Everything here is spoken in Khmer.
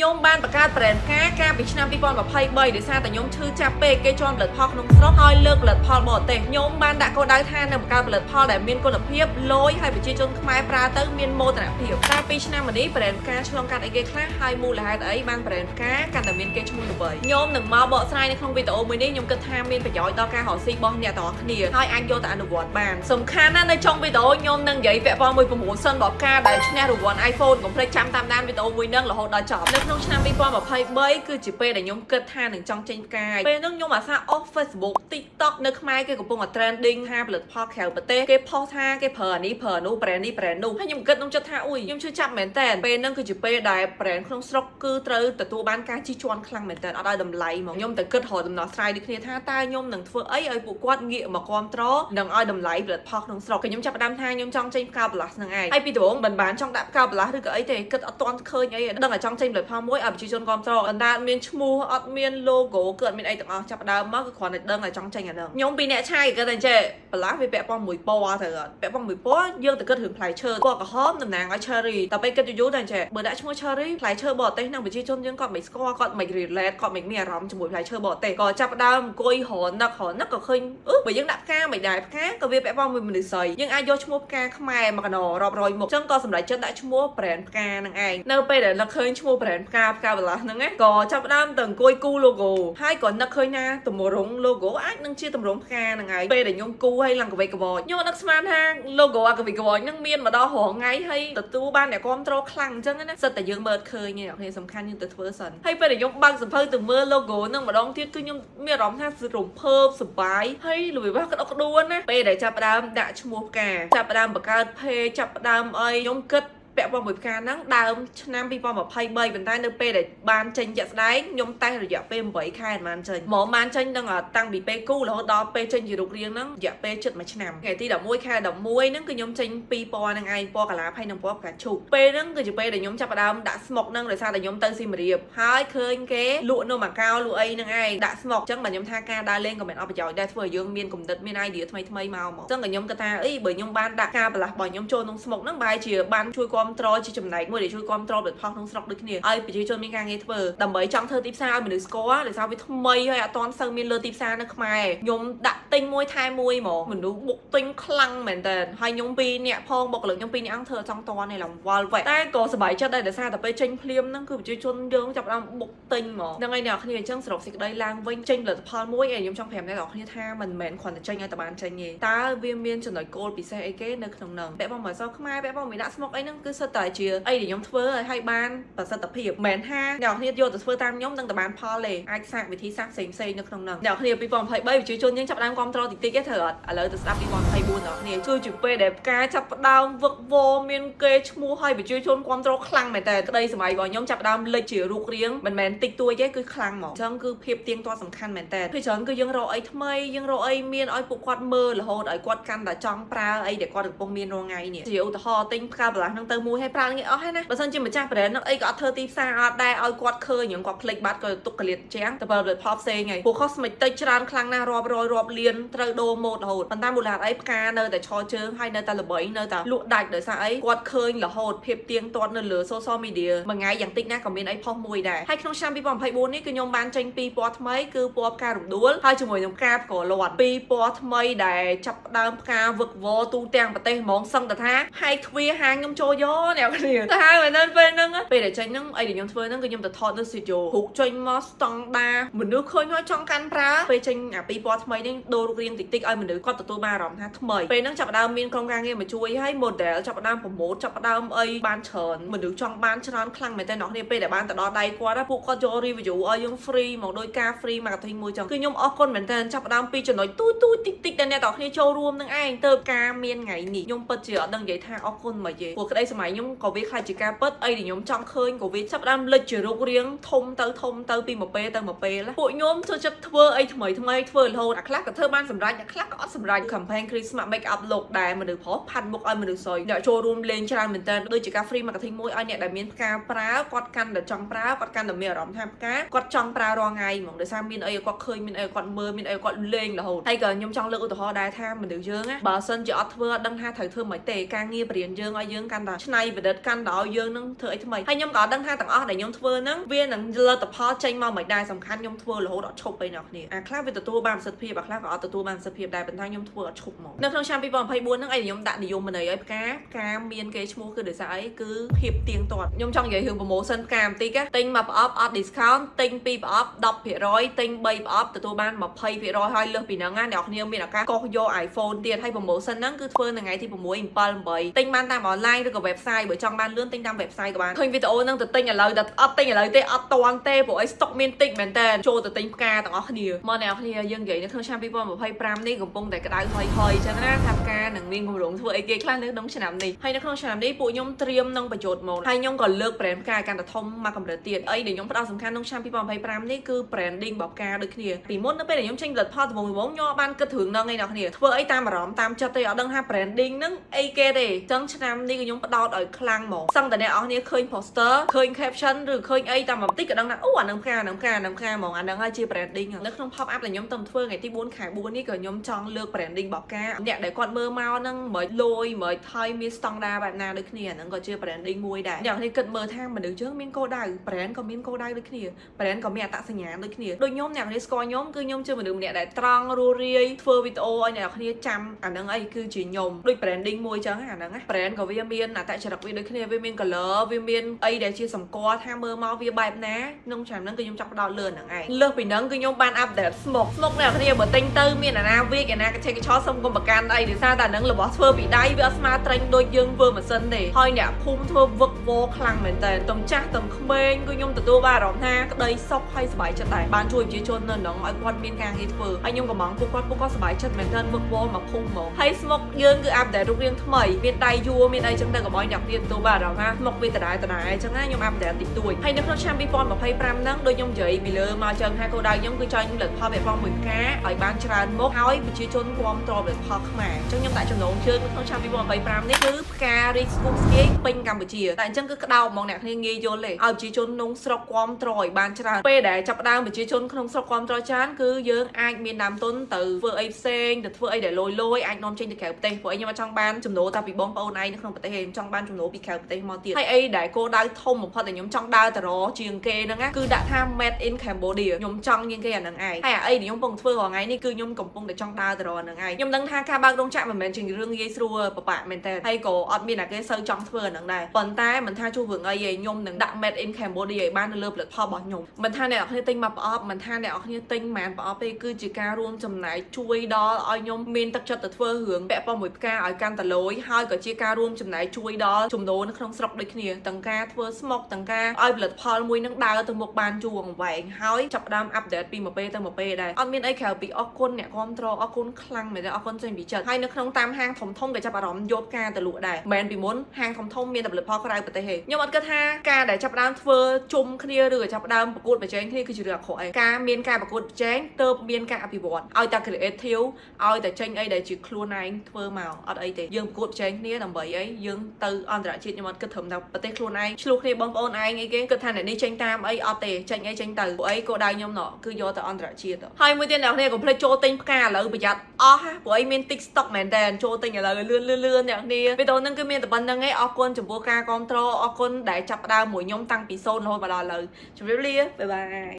ញោមបានបង្កើតប្រេនការពីឆ្នាំ2023ដោយសារតែញោមឈឺចាប់ពេកគេជន់ផលិតផលក្នុងស្រុកហើយលើកផលិតផលបរទេសញោមបានដាក់គោលដៅថានឹងបង្កើតផលិតផលដែលមានគុណភាពលយហើយប្រជាជនខ្មែរប្រើទៅមានមោទនភាពតែពីឆ្នាំនេះប្រេនការឆ្លងកាត់អីគេខ្លះហើយមូលហេតុអីបានប្រេនការកាន់តែមានគេឈ្មោះល្បីញោមនឹងមកបកស្រាយនៅក្នុងវីដេអូមួយនេះខ្ញុំគិតថាមានប្រយោជន៍ដល់ការរកស៊ីរបស់អ្នកទាំងអស់គ្នាហើយអាចយកទៅអនុវត្តបានសំខាន់ណាស់នៅtrongវីដេអូខ្ញុំនឹងនិយាយពាក់ព័ន្ធមួយpromotionរបស់ការដែលឈ្នះរង្វាន់ iPhone កុំភ្លេចចាំតាមដានវីដេអូមួយនឹងរហូតដល់ចប់នៅក្នុងឆ្នាំ2023គឺជាពេលដែលខ្ញុំគិតថានឹងចង់ចេញផ្កាយពេលនោះខ្ញុំអាសាអស់ Facebook TikTok នៅខ្មែរគេកំពុងតែ trending ថាផលិតផលក្រៅប្រទេសគេផុសថាគេប្រើអានេះប្រើនោះ brand នេះ brand នោះហើយខ្ញុំគិតក្នុងចិត្តថាអ៊ុយខ្ញុំជឿចាប់មែនតើពេលហ្នឹងគឺជាពេលដែល brand ក្នុងស្រុកគឺត្រូវទទួលបានការជិះជាន់ខ្លាំងមែនតើអត់ឲ្យតម្លៃមកខ្ញុំទៅគិតរកដំណោះស្រាយដូចគ្នាថាតើខ្ញុំនឹងធ្វើអីឲ្យពួកគាត់ងាកមកគ្រប់គ្រងនិងឲ្យតម្លៃផលិតផលក្នុងស្រុកខ្ញុំចាប់ផ្ដើមថាខ្ញុំចង់ចេញផ្កាប្លាស់ហ្នឹងឯងហើយពីដំបូងមិនបានចង់ដាក់ផ្កាប្លាស់ឬក៏អីទេគិតអត់ទាន់ឃើញអីដឹងតែចង់ចេញផលិតផលមួយឲ្យប្រជាជនគ្រប់គ្រងអណ្ដាតមានឈ្មោះអត់មាន logo គឺអត់មានអីទាំងអស់ចាប់ផ្ដើមមកគឺគ្រាន់តែដឹងតែចង់ចេញអាហ្នឹងខ្ញុំពីអ្នកឆាយគាត់តែចេះប្លាស់វាពាក់ព័ន្ធមួយពណ៌ទៅអត់ពាក់ព័ន្ធមួយពណ៌យើងទៅគិតរឿងផ្លែឈើពណ៌ក្រហមតំណាងឲ្យ cherry តែពេលគិតយូរតែចេះបើដាក់ឈ្មោះ cherry ផ្លែឈើបរទេសហ្នឹងប្រជាជនយើងគាត់មិនស្គាល់គាត់មិន relate គាត់មិនមានអារម្មណ៍ជាមួយផ្លែឈើបរទេសក៏ចាប់ផ្ដើមអង្គុយរនឹកក៏ឃើញបើយើងដាក់ផ្កាមិនដែរផ្កាក៏វាពាក់ព័ន្ធមួយមនុស្សស្រីយើងអាចយកឈ្មោះផ្កាខ្មែរមកកណរាប់រយមុខអញ្ចឹងក៏សម្រេចចិត្តដាក់ឈ្មោះ brand ផ្កាហ្នឹងឯងនៅពេលដែលនឹកឃើញឈ្មោះ brand ផ្កាប្លាស់ហ្នឹងក៏ចាប់ផ្ដើមទៅអង្គុយគូ logo ហើយក៏នឹកឃើញថាទម្រង់ logo អាចនឹងជាទម្រង់ផ្កាហ្នឹងហើយពេលដែលខ្ញុំគូឲ្យឡើងកវិកកវចខ្ញុំនឹកស្មានថា logo អាកវិកកវចហ្នឹងមានមកដល់រហងៃហើយទទួលបានអ្នកគ្រប់គ្រងខ្លាំងអញ្ចឹងណាសិតតែយើងមើលឃើញអ្នកគ្នាសំខាន់យើងទៅធ្វើសិនហើយពេលដែលខ្ញុំបើកសៀវភៅទៅមើល logo ហ្នឹងម្ដងទៀតគឺខ្ញុំមានអារម្មណ៍ថារំភើបសប្បាយហើយល្វីវក្ដុកក្ដួនណាពេលដែលចាប់ផ្ដើមដាក់ឈ្មោះផ្កាចាប់ផ្ដើមបង្កើត page ចាប់ផ្ដើមអីខ្ញុំគិតពាក់ព័ន្ធមួយផ្កាហ្នឹងដើមឆ្នាំ2023ប៉ុន្តែនៅពេលដែលបានចេញជាក់ស្ដែងខ្ញុំតែរយៈពេល8ខែមិនបានចេញមកបានចេញដល់តាំងពីពេលគូរហូតដល់ពេលចេញជារូបរាងហ្នឹងរយៈពេលជិត1ឆ្នាំថ្ងៃទី11ខែ11ហ្នឹងគឺខ្ញុំចេញពីរពណ៌ហ្នឹងឯងពណ៌កាឡាផៃនិងពណ៌ផ្កាឈូកពេលហ្នឹងគឺជាពេលដែលខ្ញុំចាប់ផ្ដើមដាក់ស្មុកហ្នឹងដោយសារតែខ្ញុំទៅសៀមរាបហើយឃើញគេលក់នៅម៉ាកៅលក់អីហ្នឹងឯងដាក់ស្មុកអញ្ចឹងបើខ្ញុំថាការដើរលេងក៏មានអត់ប្រយោជន៍ដែរធ្វើឲ្យយើងមានគំនិតមាន idea ថ្មីមកអញ្ចឹងក៏ខ្ញុំគិតថាអីបើខ្ញុំបានដាក់ការបន្លាស់របស់ខ្ញុំចូលក្នុងស្មុកហ្នឹងបែរជាបានជួយគ្រប់គ្រងជាចំណែកមួយដែលជួយគ្រប់គ្រងផលិតផលក្នុងស្រុកដូចគ្នាឲ្យប្រជាជនមានការងារធ្វើដើម្បីចង់ធ្វើទីផ្សារឲ្យមនុស្សស្គាល់ដោយសារវាថ្មីហើយអត់ទាន់សូវមានលើទីផ្សារនៅខ្មែរខ្ញុំដាក់ទិញមួយថែមួយហ្មងមនុស្សបុកទិញខ្លាំងមែនតើហើយខ្ញុំពីរអ្នកផងបុគ្គលិកខ្ញុំពីរអ្នកអង្គធ្វើចង់តន់នេះឡើងវល់វែកតែក៏សប្បាយចិត្តដែរដោយសារតែពេលចេញភ្លាមហ្នឹងគឺប្រជាជនយើងចាប់ផ្ដើមបុកទិញហ្មងហ្នឹងហើយអ្នកគ្នាអញ្ចឹងសរុបសេចក្តីឡើងវិញចេញផលិតផលមួយឯងខ្ញុំចង់ប្រាប់អ្នកនរគ្នាថាមិនមែនគ្រាន់តែចេញឲ្យតែបានចេញទេតើវាមានចំណុចគោលពិសេសអីគេនៅក្នុងហ្នឹងពាក់ព័ន្ធមកសោះខ្មែរពាក់ព័ន្ធមួយដាក់ស្មុកអីហ្នឹងគឺសិតតែជាអីដែលខ្ញុំធ្វើឲ្យបានប្រសិទ្ធភាពមិនមែនថាអ្នកគ្នាយកទៅធ្វើតាមខ្ញុំនឹងតែបានផលទេអាចសាកវិធីសាស្ត្រផ្សេងៗនៅក្នុងហ្នឹងអ្នកគ្នា2023ប្រជាជនយើងចាប់ផ្ដើមគ្រប់គ្រងតិចតិចទេត្រូវអត់ឥឡូវទៅស្ដាប់2024អ្នកគ្នាគឺជាពេលដែលផ្កាចាប់ផ្ដើមវឹកវរមានគេឈ្មោះឲ្យប្រជាជនគ្រប់គ្រងខ្លាំងមែនតើក្តីសម័យរបស់ខ្ញុំចាប់ផ្ដើមលេចជារូបរាងមិនមែនតិចតួចទេគឺខ្លាំងហ្មងអញ្ចឹងគឺភាពទៀងទាត់សំខាន់មែនតើពីច្រើនគឺយើងរកអីថ្មីយើងរកអីមានឲ្យពួកគាត់មើលរហូតឲ្យគាត់កាន់តែចង់ប្រើអីដែលគាត់កំពុងមានរាល់ថ្ងៃនេះជាឧទាហរណ៍ទិញផ្កាបន្លាស់ហ្នឹងទៅមួយឲ្យប្រើងាយអស់ហើយណាបើសិនជាម្ចាស់ brand ហ្នឹងអីក៏អត់ធ្វើទីផ្សារអត់ដែរឲ្យគាត់ឃើញគាត់ភ្លេចបាត់ក៏ទុកកលៀតជាងទៅផលិតផលផ្សេងហើយពួក cosmetic ច្រើនខ្លាំងណាស់រាប់រយរាប់លានត្រូវដូរម៉ូដរហូតប៉ុន្តែមូលហេតុអីផ្កានៅតែឈរជើងហើយនៅតែល្បីនៅតែលក់ដាច់ដោយសារអីគាត់ឃើញរហូតភាពទៀងទាត់នៅលើ social media មួយថ្ងៃយ៉ាងតិចណាស់ក៏មានអីផុសមួយដែរហើយក្នុងឆ្នាំ2024នេះគឺខ្ញុំបានចេញពីរពណ៌ថ្មីគឺពណ៌ផ្ការំដួលហើយជាមួយនឹងផ្កាផ្កលាត់ពីរពណ៌ថ្មីដែលចាប់ផ្ដើមផ្កាវឹកវរទូទាំងប្រទេសហ្មងសឹងតែថាហែកទ្វារហាងខ្ញុំចូលយកអ្នកគ្នាតែហើយមែនទេពេលហ្នឹងពេលដែលចេញហ្នឹងអីដែលខ្ញុំធ្វើហ្នឹងគឺខ្ញុំទៅថតនៅ studio រូបចេញមកស្តង់ដាមនុស្សឃើញហើយចង់កាន់ប្រើពេលចេញអាពីរពណ៌ថ្មីនេះដូររូបរាងតិចតិចឲ្យមនុស្សគាត់ទទួលបានអារម្មណ៍ថាថ្មីពេលហ្នឹងចាប់ផ្ដើមមានក្រុមការងារមកជួយឲ្យ model ចាប់ផ្ដើមប្រម៉ូទចាប់ផ្ដើមអីបានច្រើនមនុស្សចង់បានច្រើនខ្លាំងមែនតើអ្នកគ្នាពេលដែលបានទៅដល់ដៃគាត់ពួកគាត់យក review ឲ្យយើង free មកដោយការ free marketing មួយចឹងគឺខ្ញុំអរគុណមែនតើចាប់ផ្ដើមពីចំណុចទូតិចតិចដែលអ្នកទាំងគ្នាចូលរួមនឹងឯងទៅការមានថ្ងៃនេះខ្ញុំពិតជាអត់ដឹងនិយាយថាអរគុណមកទេព្រោះក្តីសម័យខ្ញុំក៏វាខ្លាចជាការពិតអីដែលខ្ញុំចង់ឃើញក៏វាចាប់ផ្ដើមលេចជារូបរាងធំទៅពីមួយពេលទៅមួយពេលពួកខ្ញុំចូលចិត្តធ្វើអីថ្មីធ្វើរហូតអាខ្លះក៏ធ្វើបានសម្រេចអាខ្លះក៏អត់សម្រេច campaign Christmas មក make up look ដែរមនុស្សប្រុសផាត់មុខឲ្យមនុស្សស្រីអ្នកចូលរួមលេងច្រើនមែនតើដូចជាការ free marketing មួយឲ្យអ្នកដែលមានផ្កាប្រើគាត់កាន់តែចង់ប្រើគាត់កាន់តែមានអារម្មណ៍ថាផ្កាគាត់ចង់ប្រើរាល់ថ្ងៃហ្មងដោយសារមានអីគាត់ឃើញមានអីគាត់មើលមានអីគាត់លេងរហូតហើយក៏ខ្ញុំចង់លើកឧទាហរណ៍ដែរថាមនុស្សយើងណាបើសិនជាអត់ធ្វើអត់ដឹងថាត្រូវធ្វើមិនទេការងារបរៀនយើងឲ្យយើងកាន់តែច្នៃប្រឌិតកាន់តែឲ្យយើងនឹងធ្វើអីថ្មីហើយខ្ញុំក៏អត់ដឹងថាទាំងអស់ដែលខ្ញុំធ្វើហ្នឹងវានឹងលទ្ធផលចេញមកមិនដែរសំខាន់ខ្ញុំធ្វើរហូតអត់ឈប់អីអ្នកគ្នាអាខ្លះវាទទួលបានប្រសិទ្ធភាពអាខ្លះក៏អត់ទទួលបានប្រសិទ្ធភាពដែរប៉ុន្តែខ្ញុំធ្វើអត់ឈប់មកនៅក្នុងឆ្នាំ2024ហ្នឹងអីខ្ញុំដាក់និយមន័យឲ្យផ្កាមានគេឈ្មោះគឺដោយសារអីគឺភាពទៀងទាត់ខ្ញុំចង់និយាយរឿង promotion ផ្កាបន្តិចទិញមកប្រអប់អត់ discount ទិញ2ប្រអប់ 10% ទិញ3ប្រអប់ទទួលបាន 20% ហើយលើសពីហ្នឹងណាអ្នកនរមានឱកាសកោសយក iPhone ទៀតហើយ promotion ហ្នឹងគឺធ្វើនៅថ្ងៃទី6 7 8ទិញបានតាម online ឬក៏ website បើចង់បានលឿនទិញតាម website ក៏បានឃើញវីដេអូហ្នឹងទៅទិញឥឡូវតែអត់ទិញឥឡូវទេអត់តាន់ទេព្រោះអី stock មានតិចមែនតើចូលទៅទិញផ្កាទាំងអស់គ្នាមកអ្នកនរយើងនិយាយនៅក្នុងឆ្នាំ2025នេះកំពុងតែក្តៅហុយហុយអញ្ចឹងណាថាផ្កានឹងមានគម្រោងធ្វើអីគេខ្លះនៅក្នុងឆ្នាំនេះហើយនៅក្នុងឆ្នាំនេះពួកខ្ញុំត្រៀមនឹងបញ្ចូលមកហើយខ្ញុំក៏លើក brand ផ្កាកាន់តែធំមកកម្រិតទៀតអីដែលខ្ញុំផ្ដោតសំខាន់ក្នុងឆ្នាំ2025នេះគឺ branding របស់ផ្កាដូចគ្នាពីមុននៅពេលដែលខ្ញុំចេញផលិតផលដំបូងខ្ញុំបានគិតរឿងហ្នឹងឯអ្នកគ្នាធ្វើអីតាមអារម្មណ៍តាមចិត្តទេអត់ដឹងថា branding ហ្នឹងអីគេទេអញ្ចឹងឆ្នាំនេះខ្ញុំផ្ដោតឲ្យខ្លាំងហ្មងសឹងតែអ្នកនរគ្នាឃើញ poster ឃើញ caption ឬឃើញអីតាមបន្តិចក៏ដឹងថាអូអានឹងផ្កាហ្មងអាហ្នឹងហើយជា branding នៅក្នុង pop up ដែលខ្ញុំទៅធ្វើថ្ងៃទី4 ខែ 4នេះក៏ខ្ញុំចង់លើក branding របស់ផ្កាអ្នកដែលគាត់មើលមកហ្នឹងមិនលយមិនថយមាន standard បែបណាដូចគ្នាហ្នឹងក៏ជា branding មួយដែរអ្នកនេះគិតមើលថាមនុស្សយើងមានគោលដៅ brand ក៏មានគោលដៅដូចគ្នា brand ក៏មានអត្តសញ្ញាណដូចគ្នាដូចខ្ញុំអ្នកនេះស្គាល់ខ្ញុំគឺខ្ញុំជាមនុស្សម្នាក់ដែលត្រង់រួរាយធ្វើវីដេអូឲ្យអ្នកគ្នាចាំអាហ្នឹងអីគឺជាខ្ញុំដូច branding មួយចឹងអាហ្នឹងណា brand ក៏វាមានអត្តចរិតវាដូចគ្នាវាមាន color វាមានអីដែលជាសម្គាល់ថាមើលមកវាបែបណាក្នុងឆ្នាំហ្នឹងគឺខ្ញុំចង់ផ្ដោតលើហ្នឹងឯងលើសពីហ្នឹងគឺខ្ញុំបាន update smoke អ្នកគ្នាបើទិញទៅមានអាណាវាអាណាកឆេកឆោសុំកុំប្រកាន់អីដោយសារតែហ្នឹងរបស់ធ្វើពីដៃវាអត់ស្មើត្រេញដូចយើងធ្វើម៉ាស៊ីនទេហើយអ្នកភូមិធ្វើវឹកវរខ្លាំងមែនតើតំចាស់តំក្មេងគឺខ្ញុំទទួលបានអារម្មណ៍ថាក្តីសុខហើយសប្បាយចិត្តដែរបានជួយប្រជាជននៅហ្នឹងឲ្យគាត់មានការងារធ្វើហើយខ្ញុំក៏មងពួកគាត់សប្បាយចិត្តមែនតើវឹកវរមកភូមិហ្មងហើយ smoke យើងគឺ update រូបរាងថ្មីមានដៃយួរមានអីចឹងទៅកុំឲ្យអ្នកគ្នាទទួលបានអារម្មណ៍ថា smoke វាដដែលអញ្ចឹងណាខ្ញុំ update តិចតួចហើយនៅក្នុងឆ្នាំ2025ហ្នឹងដូចខ្ញុំនិយាយពីលើមកចឹងថាគោលដៅខ្ញុំគឺចង់ផលិតផលពាក់ព័ន្ធមួយផ្កាឲ្យបានច្រើនមុខហើយប្រជាជនគ្រប់គ្រងផលិតផលខ្មែរអញ្ចឹងខ្ញុំដាក់ចំណងជើងនៅក្នុងឆ្នាំ2025នេះគឺផ្កា Rich Skuski ពេញកម្ពុជាតែអញ្ចឹងគឺក្តោបហ្មងអ្នកគ្នាងាយយល់ទេឲ្យប្រជាជនក្នុងស្រុកគ្រប់គ្រងឲ្យបានច្រើនពេលដែលចាប់ផ្ដើមប្រជាជនក្នុងស្រុកគ្រប់គ្រងច្រើនគឺយើងអាចមានដើមទុនទៅធ្វើអីផ្សេងទៅធ្វើអីដែលលយអាចនាំចេញទៅក្រៅប្រទេសព្រោះខ្ញុំអត់ចង់បានចំណូលតែពីបងប្អូនឯងនៅក្នុងប្រទេសទេខ្ញុំចង់បានចំណូលពីក្រៅប្រទេសមកទៀតហើយអីដែលគោលដៅធំបំផុតដែលខ្ញុំចង់ដើរទៅរកជាងគេហ្នឹងគឺដាក់ថា made in Cambodia ខ្ញុំចង់ជាងគេអាហ្នឹងឯងហើយអាអីដែលខ្ញុំកំពុងធ្វើរាល់ថ្ងៃនេះគឺខ្ញុំកំពុងតែចង់ដើរទៅរកហ្នឹងឯងខ្ញុំដឹងថាការបើករោងចក្រមិនមែនជារឿងងាយស្រួលពិបាកមែនតើហើយក៏អត់មានអ្នកគេសូវចង់ធ្វើអាហ្នឹងដែរប៉ុន្តែមិនថាជួបរឿងអីទេខ្ញុំនឹងដាក់ made in Cambodia ឲ្យបាននៅលើផលិតផលរបស់ខ្ញុំមិនថាអ្នកនរគ្នាទិញមកប្រអប់មិនថាអ្នកនរគ្នាទិញមិនប្រអប់ទេគឺជាការរួមចំណែកជួយដល់ឲ្យខ្ញុំមានទឹកចិត្តទៅធ្វើរឿងពាក់ព័ន្ធមួយផ្កាឲ្យកាន់តែលយហើយក៏ជាការរួមចំណែកជួយដល់ចំណូលនៅក្នុងស្រុកដូចគ្នាទាំងការធ្វើ smoke ទាំងការឲ្យផលិតផលមួយនឹងដើរទៅមុខបានយូរអង្វែងហើយចាប់ផ្ដើម update ពីមួយពេលទៅមួយពេលដែរអត់មានអីក្រៅពីអរគុណអ្នកគ្រប់គ្រងអរគុណខ្លាំងមែនទេអរគុណចេញពីចិត្តហើយនៅក្នុងតាមហាងធំក៏ចាប់អារម្មណ៍យកការទៅលក់ដែរមិនមែនពីមុនហាងធំមានតែផលិតផលក្រៅប្រទេសទេខ្ញុំអត់គិតថាការដែលចាប់ផ្ដើមធ្វើជុំគ្នាឬក៏ចាប់ផ្ដើមប្រកួតប្រជែងគ្នាគឺជារឿងអាក្រក់ឯងការមានការប្រកួតប្រជែងទើបមានការអភិវឌ្ឍឲ្យតែ creative ឲ្យតែចេញអីដែលជាខ្លួនឯងធ្វើមកអត់អីទេយើងប្រកួតប្រជែងគ្នាដើម្បីអីយើងទៅអន្តរជាតិខ្ញុំអត់គិតត្រឹមតែប្រទេសខ្លួនឯងឆ្លោះគ្នាបងប្អូនឯងអីគេគិតថាអ្នកនេះចេញតាមអីអត់ទេចេញអីចេញទៅព្រោះអីគោលដៅខ្ញុំណោះគឺយកទៅអន្តរជាតិហើយមួយទៀតអ្នកគ្នាកុំភ្លេចចូលទិញផ្កាឥឡូវប្រយ័ត្នអស់ព្រោះអីមាន TikTok មែនតើចូលទិញឥឡូវលឿនអ្នកគ្នាវីដេអូហ្នឹងគឺមានតែប៉ុណ្្នឹងឯងអរគុណចំពោះការគ្រប់គ្រងអរគុណដែលចាប់ផ្ដើមមួយខ្ញុំតាំងពី0រហូតមកដល់ឥឡូវជម្រាបលាបាយបាយ